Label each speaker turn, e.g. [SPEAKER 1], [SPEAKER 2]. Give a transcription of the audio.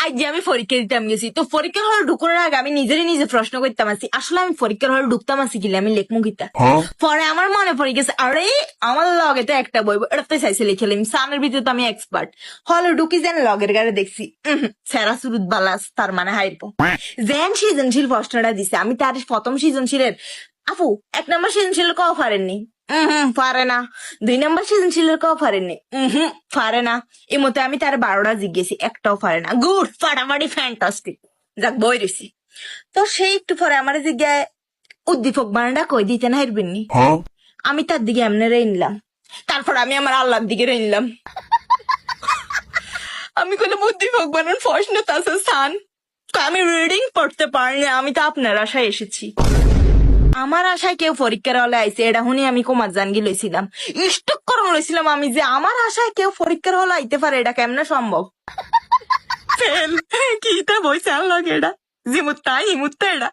[SPEAKER 1] আজ যে আমি পরীক্ষা দিতাম গেছি, তো পরীক্ষার হলে ঢুকানোর আগে আমি নিজে প্রশ্ন করতাম আছি, আসলে আমি পরীক্ষার হলে ঢুকতাম আছি কিলে আমি লেখমু গীতা। পরে আমার মনে পড়ে গেছে, আরে আমার লগে তো একটা বই, এটাতে চাইছে লিখেলাম, সানের ভিতরে তো আমি এক্সপার্ট। হলে ঢুকি যেন লগের গাড়ি দেখছি সেরা সুরুত বালাস, তার মানে হাইরবো। যেন সৃজনশীল প্রশ্নটা দিছে, আমি তার প্রথম সৃজনশীলের, আপু 1 নম্বর সৃজনশীল কও পারেননি? পারে না। 2 নম্বর সৃজনশীলের কও পারেননি? পারে না। এই মতে আমি তার 12টা জিজ্ঞেসি, একটাও পারে না। গুড, ফাটাফাটি, ফ্যান্টাস্টিক। যাক, বই রয়েছি। তো সেই একটু পরে আমার জিজ্ঞায় উদ্দীপক বানানটা কই দিতে না হারবেননি? আমি তার দিকে এমনি রে নিলাম, তারপর আমি আমার আল্লাহর দিকে রে নিলাম। আমি কইলাম উদ্দীপক বানান প্রশ্ন আছে স্থান, আমি রিডিং পড়তে পারি না, আমি তো আপনার আশায় এসেছি। আমার আশায় কেউ পরীক্ষার হলে আইছে, এটা শুনি আমি কুমার জানগি লইছিলাম, স্টক করম লইছিলাম আমি, যে আমার আশায় কেউ পরীক্ষার হলে আইতে পারে, এটা কেমনে সম্ভব? ফেল কি তা বইছে আনলগে, এটা জিমুত্তা হিমুত্তা, এটা